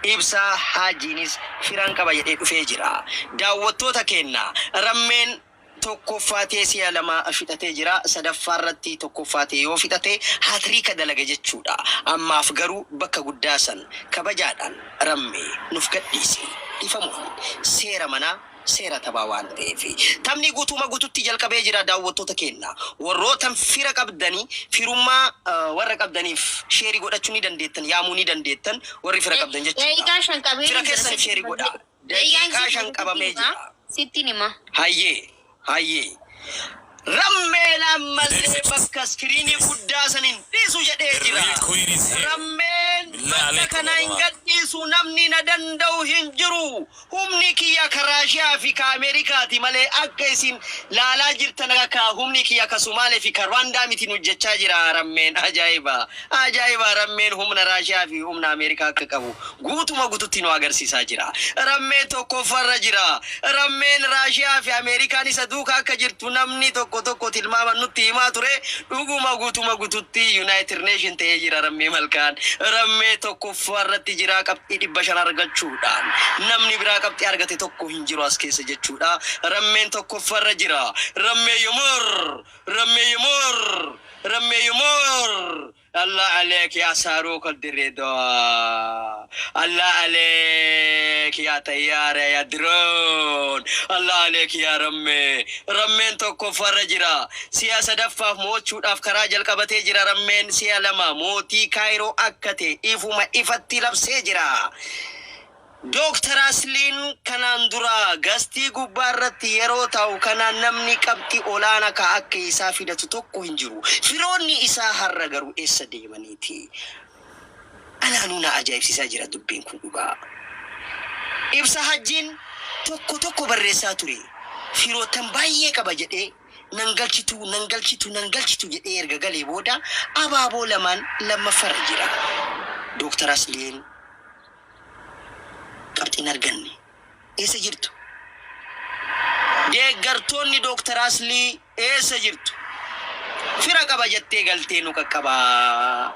ibsaa haajiinis firaan qaba jedhee dhufee jira. Daawwattoota keenya rammeen tokkoffaatee si'a lama fixatee jira. Sadaffaarratti tokkoffaatee yoo fixate haatiriika dalaga jechuudha. Ammaaf garuu bakka guddaa san kabajaadhaan rammee nuuf gadhiise. Ifamuun seera manaa seera taphaa waan ta'eef taphni guutuuma guututti jalqabee jira. Daawwattoota keenya warroota fira qabdanii firummaa warra qabdaniif sheerii godhachuu ni dandeettan, yaamuu ni dandeettan. Warri fira qabdan jechuudha. Fira keessan sheerii godhaa. Daqiiqaa 5 qabamee jira. Sitti nima. Hayyee. Rammeen ammallee bakka iskiriinii guddaa saniin dhiisu jedhee jira. Rammeen bakka kana hin gadhiisu namni na danda'u hin jiru. Humni kiyya Raashiyaa fi Ameerikaati malee akka isin laalaa jirtan akka humni kiyya Somaalee fi Rwaandaa miti hojjechaa jira. Rammeen ajaa'iba. Rammeen humna Raashiyaa fi humna Ameerikaa akka qabu guutuma guututti nu agarsiisaa jira. Rammeen tokkoffarra jira. Rammeen Raashiyaa fi Ameerikaan isa duukaa akka jirtu namni tokko tilmaama nutti himaa ture. Dhuguma guutuma guututti United Nation ta'ee jira Rammee Malkaan. Rammee tokkoffarratti jira qabxii 500 argachuudhaan. Namni biraa qabxii argate tokko hin jiru as keessa jechuudha. Rammeen tokkoffarra jira. Rammee yomor. Allah عليك يا صاروخ الدريدو. الله عليك يا طيارة يا درون. الله عليك يا رمين توكو فرجرا. سياسة دفاف موت شوت أفكارا جلقبتي جرا رمين سيالما موتي كايرو أكتي إفوما إفتي لبسي Dr. Aslin kanaan dura gastii gubbaarratti yeroo ta'u kanaan namni qabxii olaanaa ka akka isaa fidatu tokko hin jiru. Firoonni isaa har'a garuu eessa deemaniiti? Anaanuu na ajaa'ibsiisaa jira dubbiin kun dhugaa. Ibsa hajjiin tokko barreessaa ture. Firootan baay'ee qaba jedhee nan galchitu jedhee erga galee booda abaaboo lamaan lammaffarra jira. Dr. Aslin qabxiin arganne eessa jirtu? Deeggartoonni Dr. Aslii eessa jirtu? Fira qaba jettee galtee nu qaqqabaa.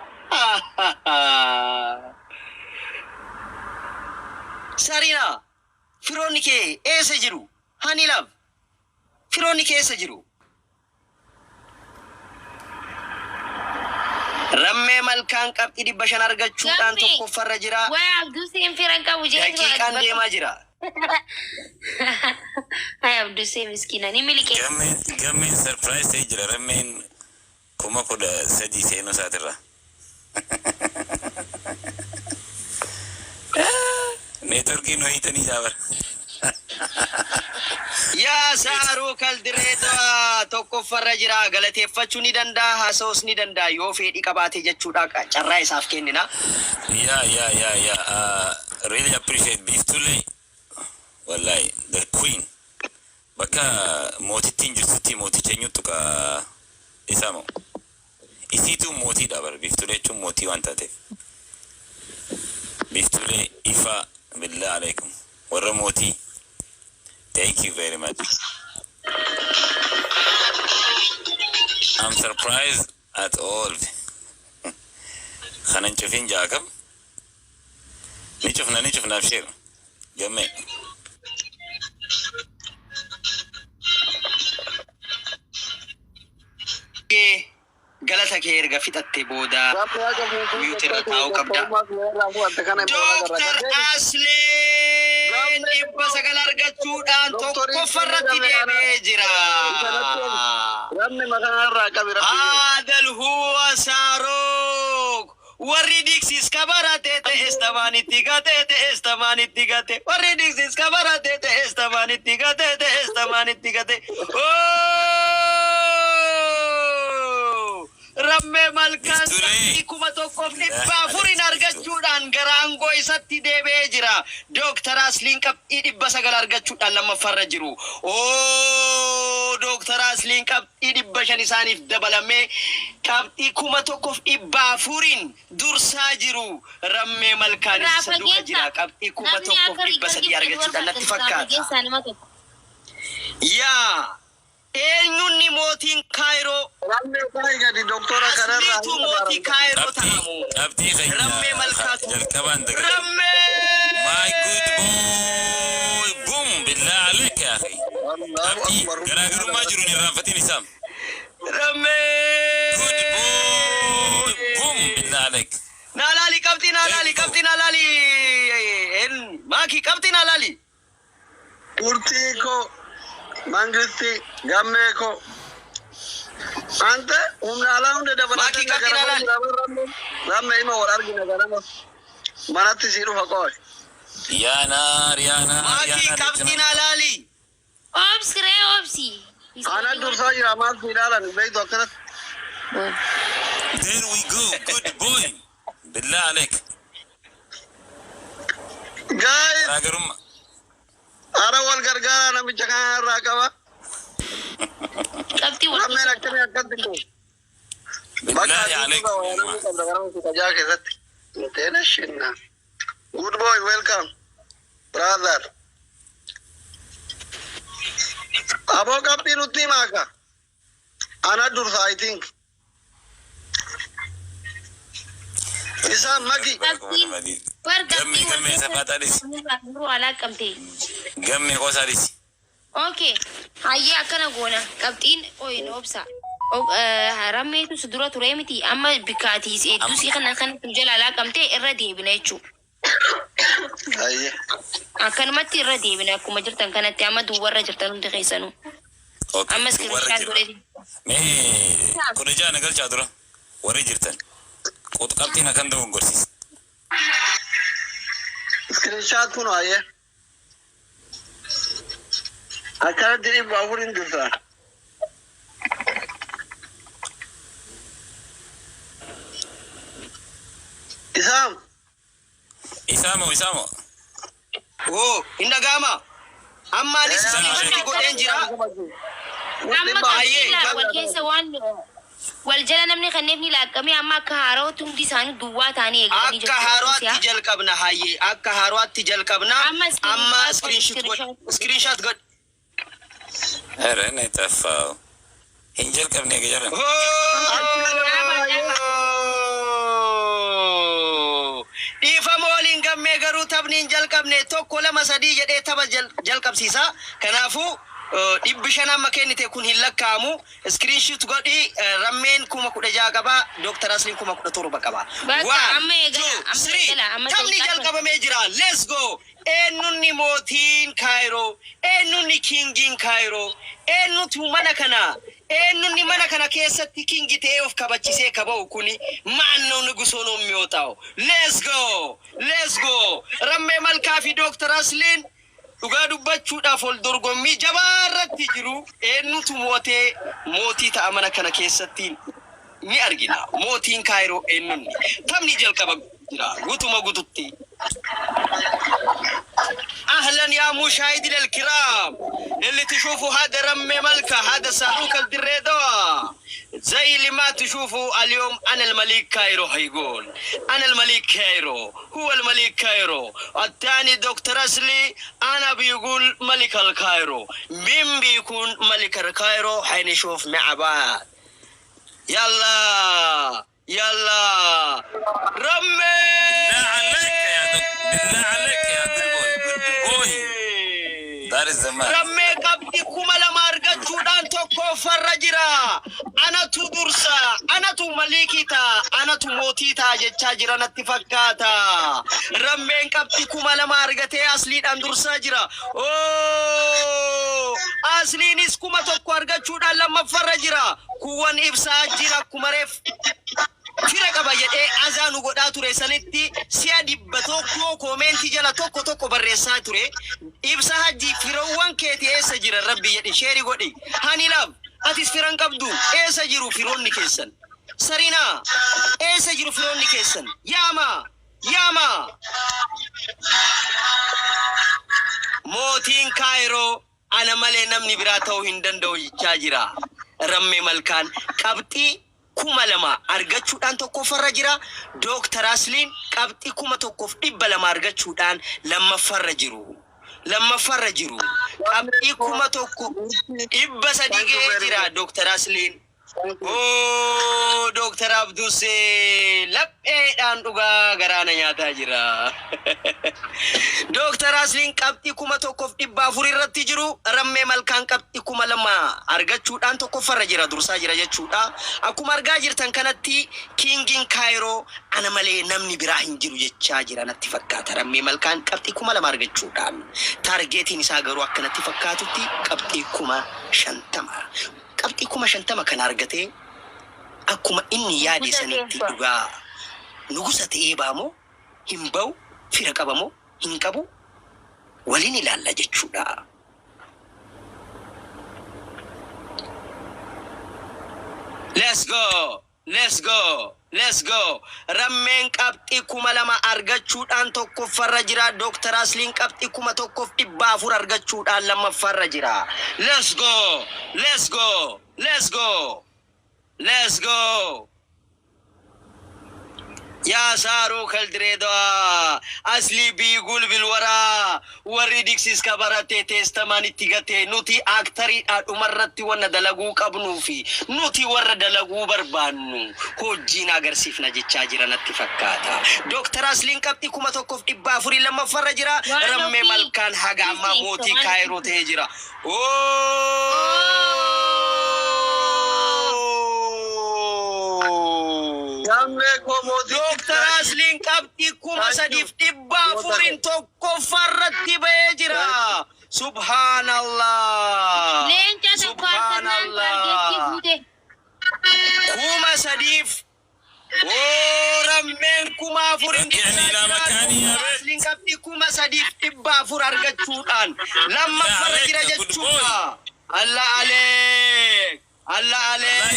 Sarina, firoonni kee eessa jiru? Hani love, firoonni kee eessa jiru? Rammee Malkaan qabxii 500 argachuudhaan tokkoffarra jira. Abduuseen firan qabu jedhee daqiiqaan deemaa jira. Abduuseen miskiina ni miliqee. Gammeen sarpiraayis ta'ee jira. Rammeen 13,000 seenuu isaatirra. Neetworkiin ho'itanii jaabara. Yaa Saaruu Kaldireetaa tokkoffarra jira. Galateeffachuu ni danda'a, haasa'uus ni danda'a yoo fedhii qabaate jechuudha. Carraa isaaf kennina. Really appreciate Biftullee. Wallahi, the queen. Bakka mootittiin jirtutti mooticha eenyutu ka isaa moo? Isiitu mootiidha bara Biftullee jechuun mootii waan taateef. Biftullee ifa billah alaikum. Warra mootii. Thank you very much. I'm surprised at all. Khanan chufin Jacob. Ni chufna abshir. Gamme. Galata kee erga fixatte booda miyuutirra taa'uu qabda. Dr. Asleen 900 argachuudhaan tokkoffarratti deemee jira. Haadal huwa Saarok. Warri Dixis kabarate te estamanitti gate. Warri Dixis kabarate te estamanitti gate. Rammee Malkaan sabni 1,400 argachuudhaan gara aangoo isatti deebi'ee jira. Dr. Asliin qabxii 900 argachuudhaan lammaffarra jiru. Dr. Asliin qabxii 500 isaaniif dabalamee qabxii 1,400 dursaa jiru. Rammee Malkaan isa duuka jira. Qabxii 1,300 argachuudhaan natti fakkaata. Yaa eenyuun mootiin Kaayiroo? Rabbiitu mootii Kaayiroo ta'amu. Rammee Malkaatu. Rammee jiru ni ranfatiin isam. Ramme. Good boy. Boom billah alek. Nalali kapti nalali kapti nalali. En maki kapti nalali. Urti ko mangisti gamme ko anta umnala unde dabala Maki kapti nalali. ramme ima warar gina garama manatti siru hakoy Ya nar ya nar ya Maki nar. kapti nalali. Obsi re obsi. ana dursa jira amal fidalan beido kanat There we go. Good boy. Billah alek. guys Ragarum. ara wal gargara na bichaka rakawa Kapti ramme wal. nakne akadiko Billah alek. Good boy, welcome, brother. Abo kapti nutti maka. Ana dursa, I think. Isa maki. Par Gammi gammi sapatalis. Wala kapti. Gammi qosalis. Okay. Hayya akkana goona. Qabxiin oyin obsa. Rammeetu si dura ture miti amma bikaatiis eeddusii kana jalaalaa qabtee irra deebina jechuudha. Ayye. Akkanumatti irra deebina akkuma jirtan kanatti amma duwwarra jirtan hundi keessanuu. Amma iskiriishaan godhee. Mee kudha jaana galchaa dura warri jirtan. Qabxiin akkan ta'uun gorsiisa. Screenshot kuno ayye. Akkana diri baaburin dursa. Isam. Isamo. Oh, indagama. Amma anis iskiriinshoti godheen jira. Amma qabxiin wal keessa waan wal jala namni kanneef ni laaqqamee amma akka haarootu hundi isaanii duwwaa ta'anii eeganii Akka haaraatti jalqabna hayyee. Akka haaraatti jalqabna. Amma iskiriinshot godh. Ara ne tafaa'u. Hin jalqabne gajaran. Dhiifama waliin gammee garuu taphni hin jalqabne tokko lama sadii jedhee tapha jalqabsiisa. Kanaafuu 500 amma kennite kun hin lakkaa'amu. Iskiriinshot godhi rammeen 16,000 qaba. Dr. Asliin 17,000 qaba. Taphni jalqabamee jira. Let's go. Eenyunni mootiin Kaayiroo, eenyunni kingiin Kaayiroo, eenyutu mana kana, eenyunni mana kana keessatti kingi ta'ee of kabachisee kaba'u kuni maannoo nugusoon yoo ta'u. Let's go, let's go. Rammee Malkaa fi Dr. Asliin dhugaa dubbachuudhaaf ol dorgommii jabaa irratti jiru. Eenyutu mootii ta'a mana kana keessatti ni argina. Mootiin Kaayiroo eenyunni. Taphni jalqaba jira. Gutuma gututti. اهلا يا مشاهدينا الكرام اللي تشوفوا هذا رمي ملكة هذا صاروخ الدريدو زي اللي ما تشوفوا اليوم انا الملك كايرو هيقول انا الملك كايرو هو الملك كايرو الثاني دكتور اسلي انا بيقول ملك الكايرو مين بيكون ملك الكايرو حنشوف مع بعض يلا يلا رمي بالله عليك يا دلبوي. That is the man. Rammee qabdi kuma lama argachuudhaan tokko farra jira. Anatu dursa, anatu malikita, anatu mootita jechaa jira natti fakkaata. Rammeen qabdi kuma lama argatee Asliidhaan dursaa jira. Oh! Asliinis kuma tokko argachuudhaan lammaffarra jira. Kuwwan ibsaa jira kuma reef. Fira qaba jedhee azaanu godhaa ture sanitti si'a 100 koomeentii jala tokko barreessaa ture. Ibsa hajji firoowwan keetii eessa jira rabbi jedhi sheeri godhi. Hani lab atis firan qabdu eessa jiru firoonni keessan. Sarina eessa jiru firoonni keessan. Yaama. Mootiin Kaayiroo ana malee namni biraa ta'uu hin danda'u jechaa jira. Rammee Malkaan qabxii 2,000 argachuudhaan tokkoffarra jira. Dr. Asliin qabxii 1,200 argachuudhaan lammaffarra jiru. Qabxii 1,300 ga'ee jira Dr. Asliin. Oh, Dr. Abdus lapheedhaan dhugaa garaana nyaataa jira. Dr. Asliin qabxii 1,400 irratti jiru rammee malkaan qabxii 2,000 argachuudhaan tokkoffarra jira dursaa jira jechuudha. Akkuma argaa jirtan kanatti Kingin Kaayiroo ana malee namni biraa hin jiru jechaa jira natti fakkaata. Rammee malkaan qabxii 2,000 argachuudhaan taargeetiin isaa garuu akkanatti fakkaatutti qabxii 50,000. Qabxii 50,000 kan argatee akkuma inni yaade sanitti dhugaa nugusa ta'ee baamoo hin ba'u fira qabamoo hin qabu waliin ilaalla jechuudha. Let's go. Let's go. Let's go. Rammeen qabxii 2,000 argachuudhaan tokkoffarra jira. Dr. Asliin qabxii 1,400 argachuudhaan lammaffarra jira. Let's go. Let's go. Let's go. Let's go. يا سارو كالدريدو أصلي بيقول بالورا وريدكسيس كبرتي تستماني تيغتي نوتي أكتري أمرتي وانا دلقو قبنو في نوتي ورا دلقو بربانو هو جينا غرسيفنا جيتشاجرا نتفكاتا دكتور أسلين كبتي كما توقف إبافوري لما فرجرا رمي ملكان حقا ما موتي كايرو تهجرا Dr. Asliin qabxii 3,400 tokkoffarratti ba'ee jira. Subhaanallah. Subhaanallah. 3,000 rammeen 4,000 Asliin qabxii 3,400 argachuudhaan lammaffarra jira jechuudha. Allah aleek. Allah aleek.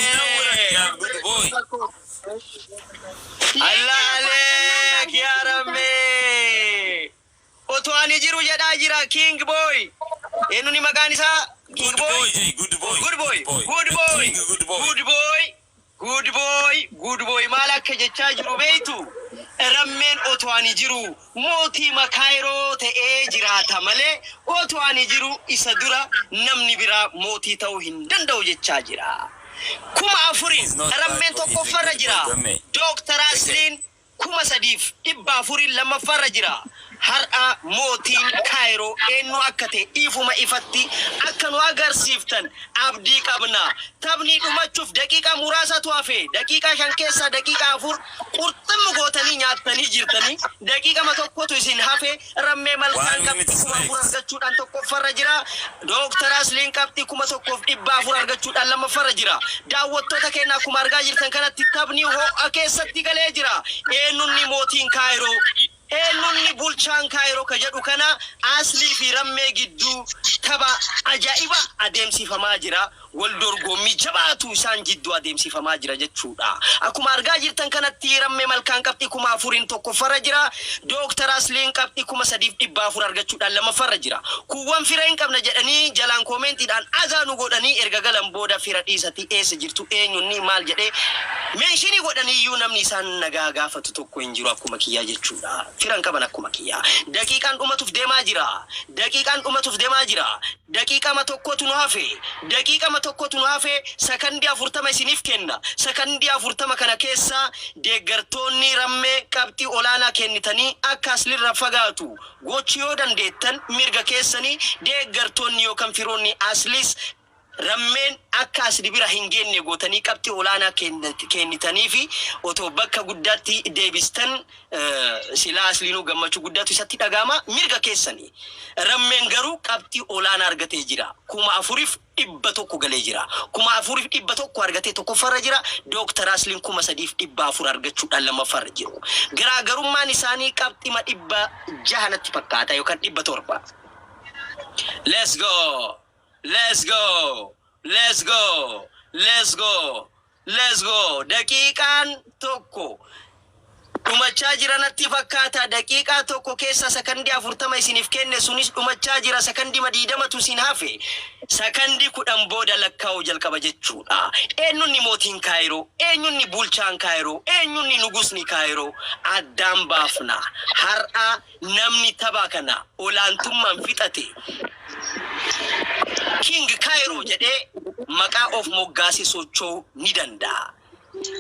Allah aleek ya Rabbi. Otoo ani jiru jedhaa jira King Boy. Eenyu ni maqaan isaa? King Boy. Good boy. Good boy. Good boy. Good boy. Good boy. Good boy. Maal akka jechaa jiru beeytu? Rammeen otoo ani jiru mootii Kaayiroo ta'ee jiraata malee otoo ani jiru isa dura namni biraa mootii ta'uu hin danda'u jechaa jira. 4,000 rammeen tokkoffarra jira. Dr. Asliin 3,400 lammaffarra jira. Har'a mootiin Kaayiroo eenyu akka ta'e ifuma ifatti akka nu agarsiiftan abdii qabna. Taphni dhumachuuf daqiiqaa muraasatu hafe. Daqiiqaa 5 keessaa daqiiqaa 4 qurxummi gootanii nyaattanii jirtanii. Daqiiqaa tokkotu isin hafe rammee malkaan qabxii 4,000 argachuudhaan tokkoffarra jira. Dr. Asliin qabxii 1,400 argachuudhaan lammaffarra jira. Daawwattoota keenya akkuma argaa jirtan kanatti taphni ho'a keessatti galee jira. Eenyunni mootiin Kaayiroo eenyunni bulchaan Kaayiroo ka jedhu kana Aslii fi rammee gidduu tapha ajaa'iba adeemsifamaa jira. Wal dorgommii jabaatu isaan jidduu adeemsifamaa jira jechuudha. Akkuma argaa jirtan kanatti rammee malkaan qabxii 4,000 tokkoffarra jira. Dr. Asliin qabxii 3,400 argachuudhaan lammaffarra jira. Kuuwwan fira hin qabna jedhanii jalaan koomentiidhaan azaanu godhanii erga galan booda fira dhiisatti eessa jirtu eenyunni maal jedhee meeshinii godhanii iyyuu namni isaan nagaa gaafatu tokko hin jiru akkuma kiyyaa jechuudha. Firan qaban akkuma kiyyaa. Daqiiqaan dhumatuuf deemaa jira. Daqiiqaan dhumatuuf deemaa jira. Daqiiqama tokkotu nu hafe. Daqiiqama tokkotu nu hafe sakandii 40 isiniif kenna. Sakandii 40 kana keessa deeggartoonni rammee qabxii olaanaa kennitanii akka Aslirra fagaatu gochuu yoo dandeettan mirga keessanii deeggartoonni yookaan firoonni Aslis rammeen akka Asli bira hin geenne gootanii qabxii olaanaa kennitanii fi otoo bakka guddaatti deebistan silaa Asliinuu gammachuu guddaatu isatti dhagama mirga keessanii. Rammeen garuu qabxii olaanaa argatee jira. 4,100 galee jira. 4,100 argatee tokkoffarra jira. Dr. Asliin 3,400 argachuudhaan lammaffarra jiru. Garaagarummaan isaanii qabxima 600 natti fakkaata yookaan 700. Let's go. Let's go. Let's go. Let's go. Let's go. Daqiiqaan tokko dhumachaa jira natti fakkaata. Daqiiqaa tokko keessa sakandii 40 isiniif kenne sunis dhumachaa jira. Sakandii 20tu isin hafe. Sakandii 10 booda lakkaa'uu jalqaba jechuudha. Eenyunni mootiin Kaayiroo? Eenyunni bulchaan Kaayiroo? Eenyunni nugusni Kaayiroo? Addaan baafna. Har'a namni tapha kana olaantummaan fixate King Kaayiroo jedhee maqaa of moggaasee socho'uu ni danda'a.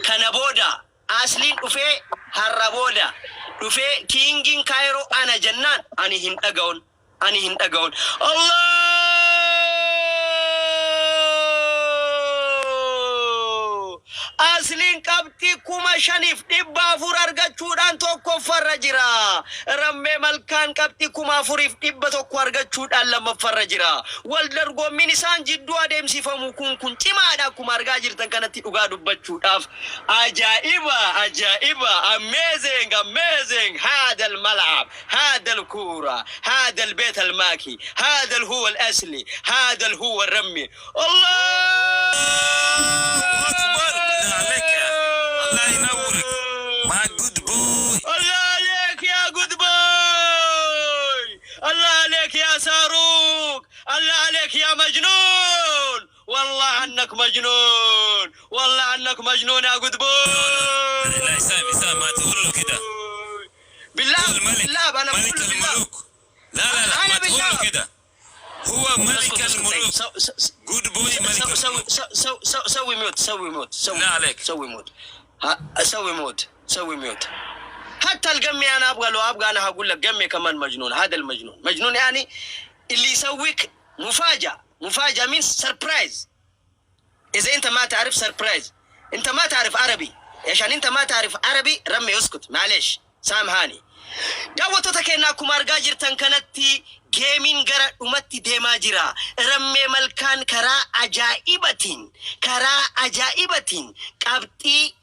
Kana booda Asliin dhufee har'a booda dhufee Kingin Kaayiroo ana jennaan ani hin dhaga'uun أني هن أقول الله أصلين كبتي كوما شنيف دبا فرار جتشودان توكو فرجرا رمي ملكان كبتي كوما فريف دبا توكو أرجتشودان لما فرجرا والدرغو مينيسان جدو أدم سيفمو كون تما دا كوما أرجاجر تنكنا تيوغا دبتشوداف عجائبة amazing هذا الملعب هذا الكورة هذا البيت الماكي هذا هو الأصلي هذا هو الرمي الله أكبر عليك يا الله ينورك ما جود بوي الله عليك يا جود بوي الله عليك يا صاروخ الله عليك يا مجنون والله عنك مجنون والله عنك مجنون يا جود بوي لا إسام ما تقول له كده بالله الملك بالله أنا ملك بقول بالله الملوك لا ما تقول له كده هو ملك الملوك جود بوي ملك الملوك سوي موت لا عليك سوي موت حتى القمي انا ابغى انا هقول لك قمي كمان مجنون هذا المجنون مجنون يعني اللي يسويك مفاجأة من سربرايز اذا انت ما تعرف سربرايز انت ما تعرف عربي عشان انت ما تعرف عربي رمي اسكت معلش سامحاني daawwattoota keenyaa akkuma argaa jirtan kanatti geemiin gara dhumatti deemaa jira. Rammee malkaan karaa ajaa'ibatiin qabxii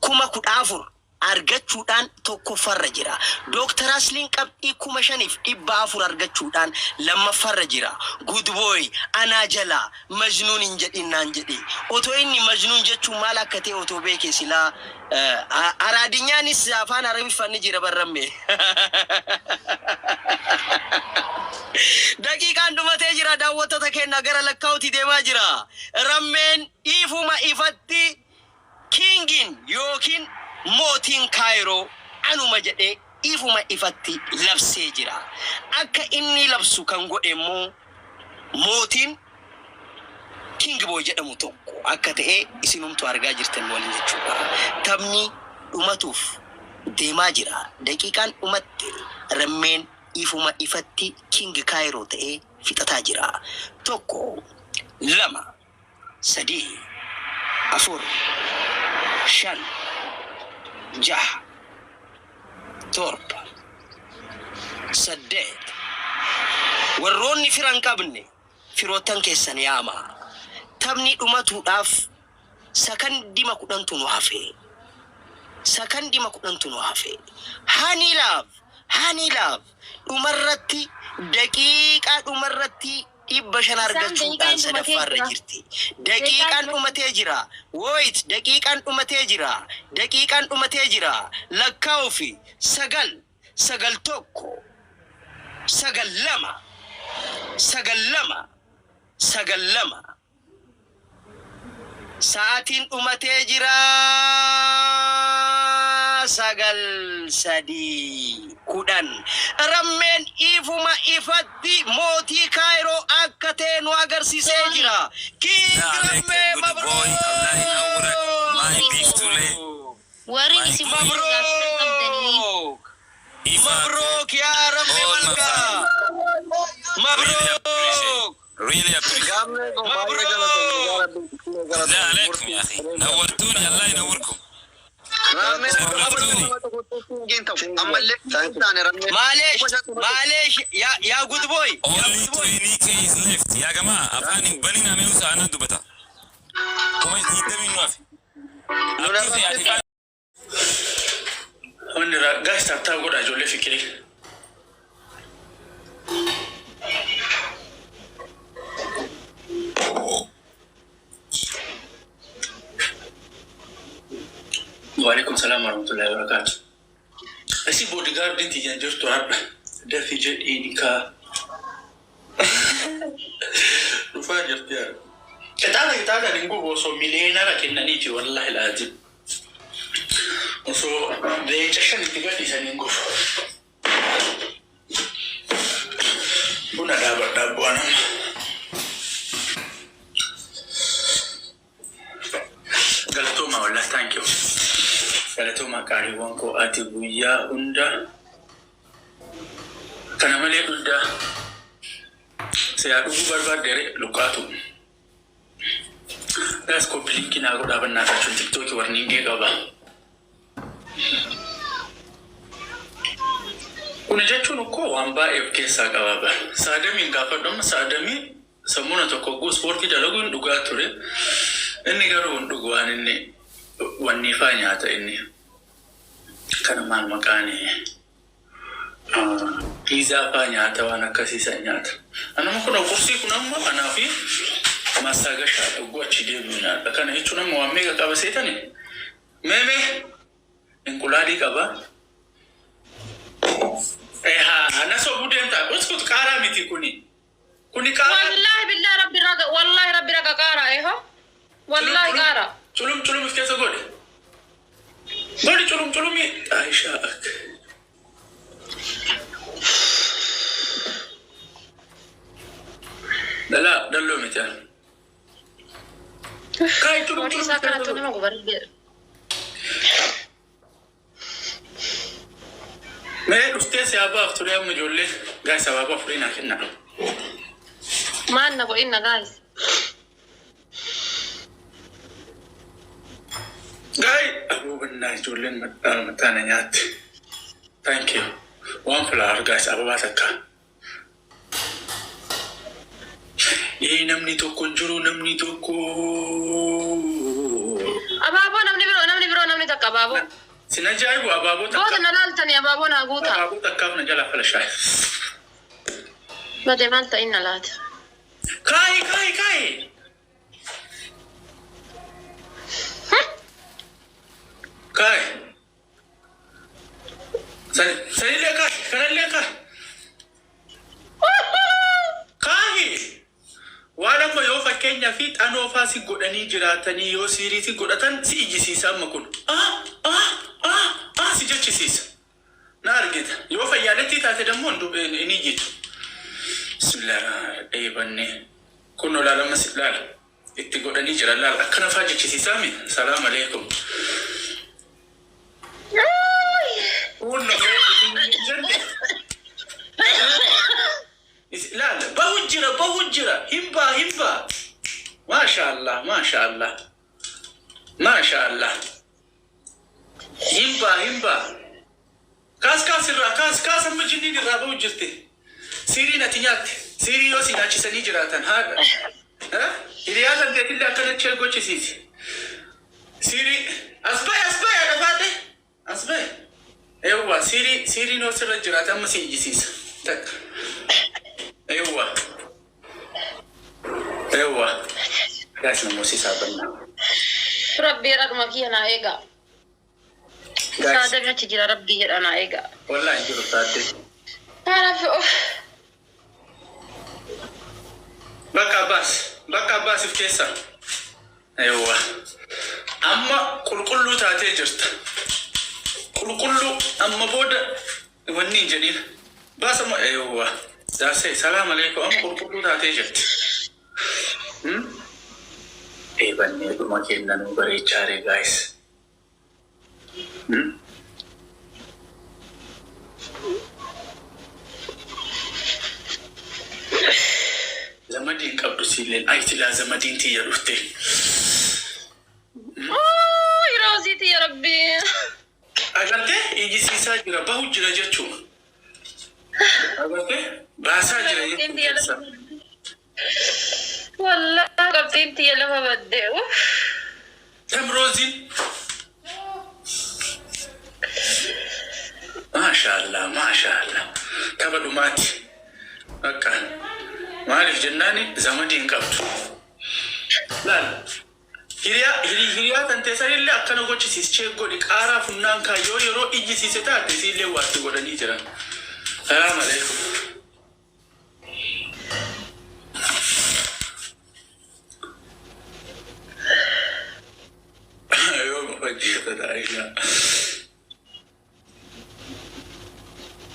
14,000 argachuudhaan tokkoffarra jira. Dr. Asliin qabxii 5,400 argachuudhaan lammaffarra jira. Good boy anaa jala majnuun hin jedhinaan jedhe. Otoo inni majnuun jechuun maal akka ta'e otoo beekee silaa araadinyaanis afaan arabiffaan ni jira barramme. Daqiiqaan dhumatee jira daawwattoota keenya gara lakkaa'uutti deemaa jira. Rammeen ifuma ifatti kingin yookiin mootiin kaayiroo anuma jedhee ifuma ifatti labsee jira. Akka inni labsu kan godhe immoo mootiin King Boy jedhamu tokko akka ta'e isinumtu argaa jirtan waliin jechuudha. Taphni dhumatuuf deemaa jira. Daqiiqaan dhumatte rammeen ifuma ifatti King Kaayiroo ta'e fixataa jira. 1 2 3 4 5 6 7 8 warroonni firan qabne firootan keessan yaama. Taphni dhumatuudhaaf sakandima 10 nu hafe. Hani love dhumarratti daqiiqaa dhumarratti 500 argachuudhaan sadaffaarra jirti. Daqiiqaan dhumatee jira. Wait, daqiiqaan dhumatee jira. Lakkaa'uu fi 9 1 9 2 sa'aatiin dhumatee jira. 9 3 10 rammeen ifuma ifatti mootii Kaayiroo akka ta'e nu agarsiisee jira. King Rammee mabruuk. مبروك يا رمي ملكا مبروك really appreciate لا عليكم يا أخي نورتوني الله ينوركم معليش يا جود بوي only 20k is left يا جماعة أفاني بنين أميوس أنا دوبتا كم يدمي نوافي أكيد يعني Ondira guys tata goda jole fikiri. Wa alaikum salam wa rahmatullahi wa barakatuh. Asi bodyguard din tijan jirtu har da fije inika. Rufa jirtiya. Kita dingo so milena kinani ti wallahi alazim. So they just tiga di sana nguf. Buna dapat buana. Galatoma wala thank you. Galatoma kari wanko ati buya unda. Kana malee guddaa siyaa dhuguu barbaadde lukaatu. Gaas koppiliinki naa godhaa bannaa taachuun tiktookii warniingee qaba. Kun jechuun koo waan baay'ee keessaa qaba. Saadamiin gaafadhamu saadamii sammuna tokko guu ispoortii dalaguun dhugaa ture. Inni garuu dhugu waan inni wanni faa nyaata inni. Kana maal maqaanii piizaa faa nyaata waan akkasiisan nyaata. Anama kun kursii kun amma anaa fi masaaga dhuguu achi deebi'u nyaata. Kana jechuun amma waan meeqa qaba seetani? Meemee inqulaadii qaba. Ana sobu deemtaa uskut qaaraa miti kuni. Kuni qaaraa. Wallahi billahi rabbi raga qaaraa eho. Wallahi qaaraa. Culum if keessa godhe. Godhi culumi. Aisha akka. Dalloo miti. Kai culum. Isa kana tu nama gubaribir. Mee dhuftee siyaabaaf ture amma ijoollee gaa'is abaaboo afurii naa kenna. Maan na godhin na gaa'is. Gaa'i abuubannaa ijoolleen mataana nyaatti. Thank you. Waan filaar gaa'is ababaa takka. Namni tokko jiru namni tokko. Abaaboo namni biroo namni takka abaaboo. Sina jaayibu abaaboo takka. Goota na laaltani abaaboo na guuta. Abaaboo takkaaf na jala falashaay. Bade maal ta'in na laata. Kai. Kai. Sanillee kai. Kanallee kai. Kai. Waan amma yoo fakkeenyaa fi xanoo faa si godhanii jiraatanii yoo siirii si godhatan si ijjisiisa amma kun. Si jechisiisa. Na argita. Yoo fayyaaletti taate dammoo inni ijjitu. Bismillah eebannee. Kun olaalaama si laala. Itti godhanii jira laala. Akkana faa jechisiisaa mi? Salaam alaikum. Uunna jenne. Laala bahu jira. Himba. Masha Allah. Himba. Kaas irraa kaas amma jinniin irraa bahu jirti. Siiriin ati nyaatte. Siirii yoo si nyaachisanii jiraatan haadha. Hiriyaa dandeettillee akkana chee gochisiisi. Siirii as bahe dhafaadhe. As bahe. Eewwa siiriin yoo sirra jiraatan amma si ijjisiisa. Takka. Eewwa. Gaas namoosisaa bannaa. Rabbi radhuma kiyya naa eegaa. Saadamii achi jira rabbii jedha naa eegaa. Wallahi jiru taate. Kanaaf Bakka Abbaas if keessa. Eewwa. Amma qulqulluu taatee jirta. Qulqulluu amma booda wanni hin jedhin. Baasama eewwa. Daasee salaam alaikum amma qulqulluu taatee jirti. Eebannee dhuma kennanuu bareechaare gaa'is. Zamadiin qabdu siileen aytilaa zamadiin tiyya dhufte. Roosii tiyya rabbii. Agartee ijjisiisaa jira bahu jira jechuudha. Agartee baasaa jira jechuudha. Wallahi qabxiin tiyya lafa baddee. Tamroozin. Masha Allah. Tapha dhumaati. Akka maaliif jennaani zamadiin qabdu. Laal. Hiriyaa kan teessanillee akkana gochisiischee godhi qaaraa funnaan kaayyoo yeroo ijjisiise taate siillee waatti godhanii jiran. Salaam alaikum.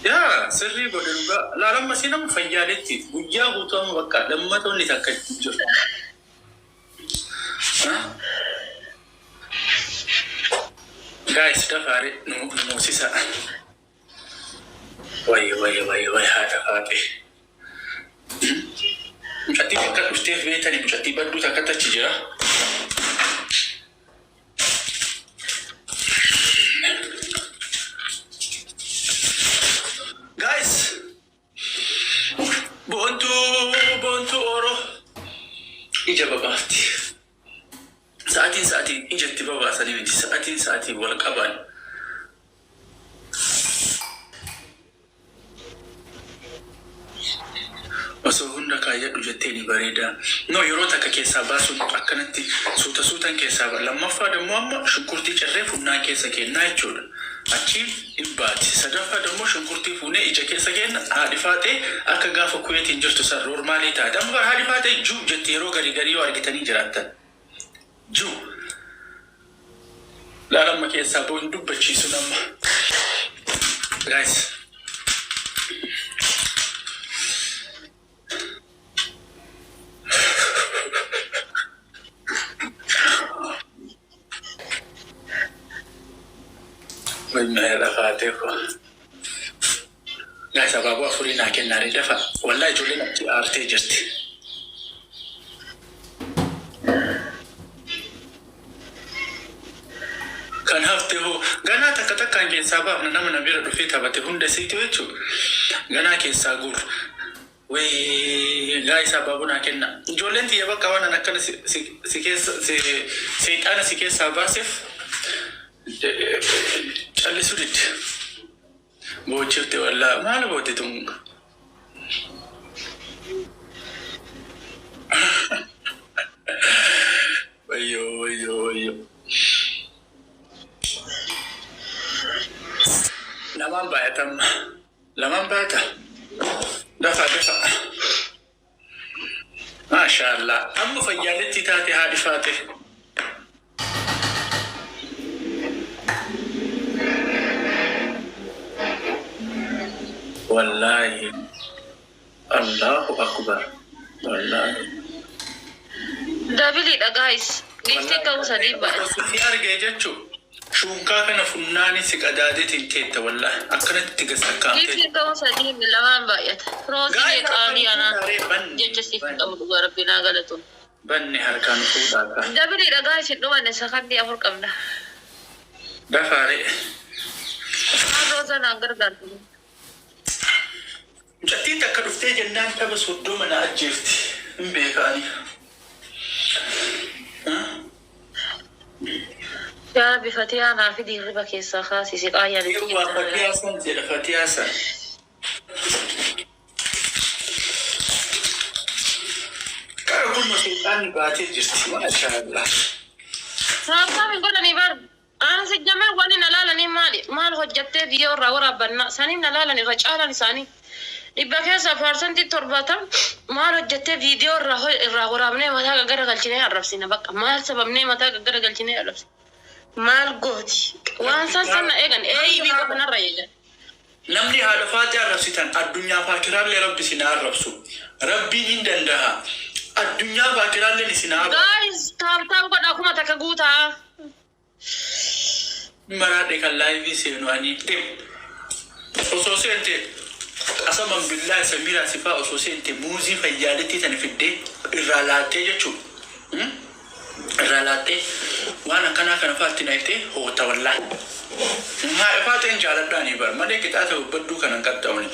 Yaa sirrii godhe dhugaa laalamma si nama fayyaaletti guyyaa guutuu amma bakka lammatoonni takka jiru. Guys, dafaare nu moosisa. وي هذا فاتي مشتي فكرت مشتي في بيتني مشتي بدو تكتة تجرا guys بونتو أورو إجابة بافتي ساعتين إجابة بابا سنين ساعتين ولا كابان osoo hunda kaayyadhu jetteeni bareeda no yeroo takka keessaa baasuun akkanatti suutan keessaa lammaffaa dammoo amma shunkurtii carree funnaa keessa kennaa jechuudha achi dhibbaati sadaffaa dammoo shunkurtii fuunee ija keessa kenna haadhi faatee akka gaafa kuyeetiin jirtu san normaalii taate amma haadhi faatee juu jetti yeroo garii yoo argitanii jiraattan juu laalamma keessaa boon dubbachiisu namma guys من رفاتكو لا سبب أفرينا كنا ردفع والله جولنا أرتي جرتي كان هفته غنا تكتك كان جن سبب نحن نبير رفيت هبته هند سيتويتشو غنا كيساغور وي غاي سببنا كنا جولن تيابا كوانا نكنا سيكانا سيكيس سباسف Charlie Sudit. Bochirte wala malo bote tung. Ayo. Laman bata. Dafa. MashaAllah. Amma fayyaletti taate haadhi faate. والله الله أكبر والله دابلي دا جايز ليفتي كوسا دي بقى في أرجع جتشو شو كنا فناني سكاداتي تنتهي والله أكنت تجسكا ليفتي كوسا دي من لمان بقيت روزي قالي أنا جتشي في أمر ربنا غلطون بني هركان فودا دابلي دا جايز إنه أنا سكادي أمر كمنا دفاري روزا نانغر دارتي جتين تكرفتي جنان تبس ودو من أجفتي مبيكاني يا ربي فتيا أنا في دي ربا كيسا خاسي سيق آيا لتي يوا فتيا سن زيادة فتيا سن كارو كل مسلطاني باتي جرتي ما شاء الله رابطا من قولني برد أنا سجمع واني نلالني مال هجتة ديو راورا بنا ساني نلالني رجالا نساني إبكي سافرسنتي تربطم مال هجتة فيديو راورا مني متى قدر قلتني عرفسينا بقى مال سبب مني متى قدر قلتني عرفسي مال قوتي وانسان سنة إيجان أي بيكو بنا رأيجان نمني هذا فاتي عرفسيتان الدنيا فاكران لربي سنا عرفسو ربي هندندها الدنيا فاكران لنسنا عرفسو guys تاب قد أكو متى كقوتا مرادك اللايفي سينو أني تيم أسوسي أنت أسمع بالله سميرا سفا أسوسي أنت موزي فيالتي تنفيدي الرالاتي يجو الرالاتي وانا كنا فاتنا إنتي هو تولى ها فاتين جالداني بر ما ديك تاتو بدو كنا كتاوني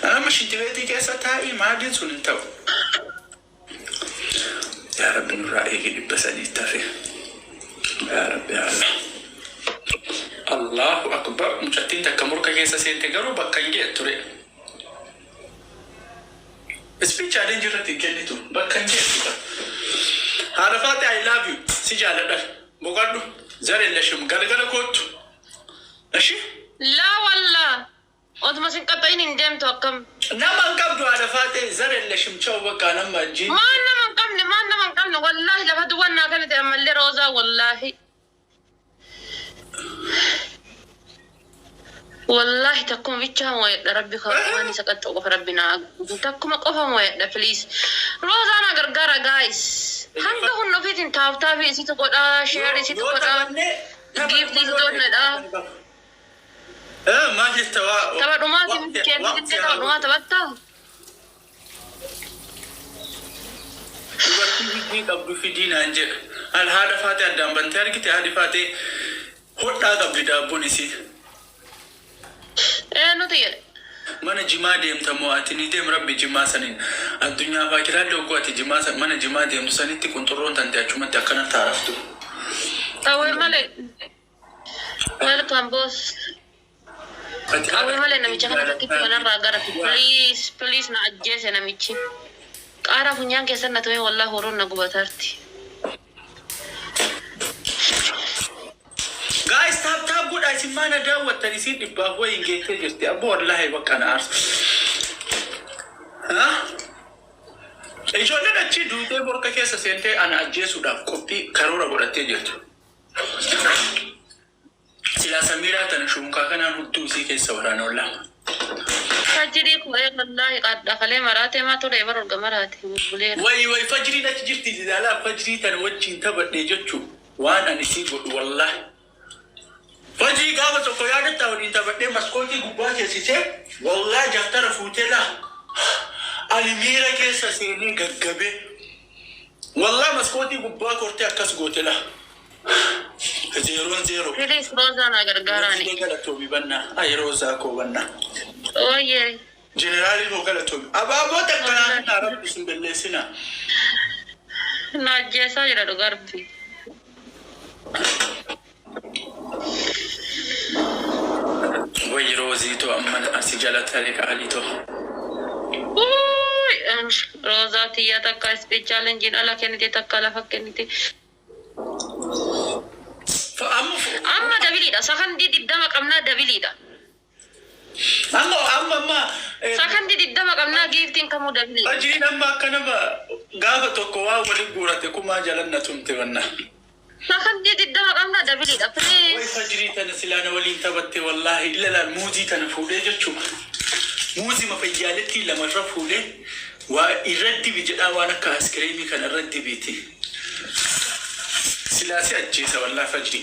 أنا مش انتبهتي كيسا تاي ما دين سنتو يا رب نرأيك بسني تافي يا رب يا الله الله أكبر مجتين تكمرك كيسا سينتقروا بكنجي تري speech challenge رتي كنيتو بكنجي هذا فاتي I love you سجالة بقدو زاري لشم قال كوت ماشي لا والله أنت ما سنقطعين إندم توكم نما نقبضو على فاتي زاري لشم شو بقى لما جي ما نما نقمن والله لفدوانا كانت أعمل لي روزا والله تكون بيتشا مويد ربي خواني سكت وقف ربنا تكون قفا مويد بليز روزا أنا غرغرة guys هنده النفيت تابي سيتو قدا شير سيتو قدا give this donut ما جتوا تبع دوما كيف تبع دوما تبعتها dubartii qabdu fidiinaan jedha al haadha faate addaan bantee argite haadhi faate hodhaa qabdi daabboon isii nuti jedhe mana jimaa deemta moo ati ni deem rabbi jimaa saniin addunyaa faakiraallee oggoo ati jimaa mana jimaa deemtu sanitti qunxurroon tante achumatti akkana taaraftu awwe malee welcome boss awwe malee namicha kana fakkiitti kanarraa gara please na ajjeese namichi qaara funyaan keessan na tumee wallah horoon na gubatarti guys tap good isin mana daawwattan isin dhibbaa wayin geettee jirti abbo wallahi bakka na aarsa ijoolleen achi duutee borka keessa seentee ana ajjeesuudhaaf qophii karoora godhattee jirtu silaa samiiraa tana shunkaa kanaan hudduu isii keessa waraana ollaa fajiri ko wallahi qadda kale marate ma to debar orga marate buleera way fajiri na jirti dala fajiri tan wajjin tabadde jechu waan ani si godhu wallahi fajiri gaba to ko yaada tawdin tabadde maskoti gubba ke sise wallahi jaftara futela alimira ke saseni gaggabe wallahi maskoti gubba korte akas gotela 0-0 please roza na gargarani gala to bi banna ay roza ko banna oye generali ho gala to ababo takana na rabbi simbelle sina na jesa jira do garbi way rozi to amma asijala talik ali to roza tiya takka special engine ala kenite takka la fakkenite amma dabilida sakan di dama kamna dabilida amma ma sakan di dama kamna gifting kamu dabilida ajin amma kana ba gaba to ko wa wali gurate kuma jalanna tumte wanna sakan di dama kamna dabilida way please fajri tan silana wali tabatte wallahi illa la muzi tan fude jechu muzi mafayalati la marfude wa iraddi bijada wa naka askrimi kan raddi biti silasi ajisa wallahi fajri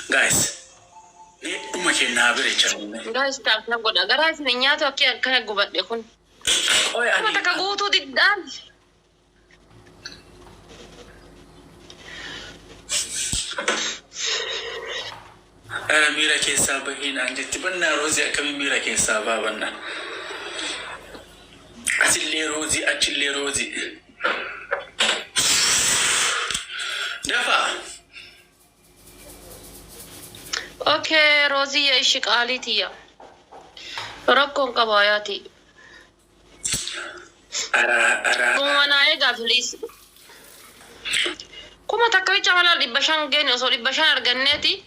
guys uma ke na bere channe guys ta na goda garas ni nyato akya kana gubadde kun oy ani mata ka gutu diddan mira ke sabahin anjeti banna rozi akami mira ke sababanna achille rozi dafa okay rozi ya ishqalitiya rakkon qabayati ara kuma ega please kuma takkawicha mala dibashan gene so dibashan arganneti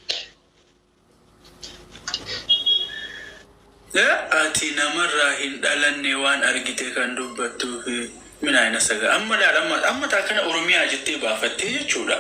ati namarra hin dalanne waan argite kan dubbattu mina ina saga amma ta kana oromiyaa jette baafatte jechuudha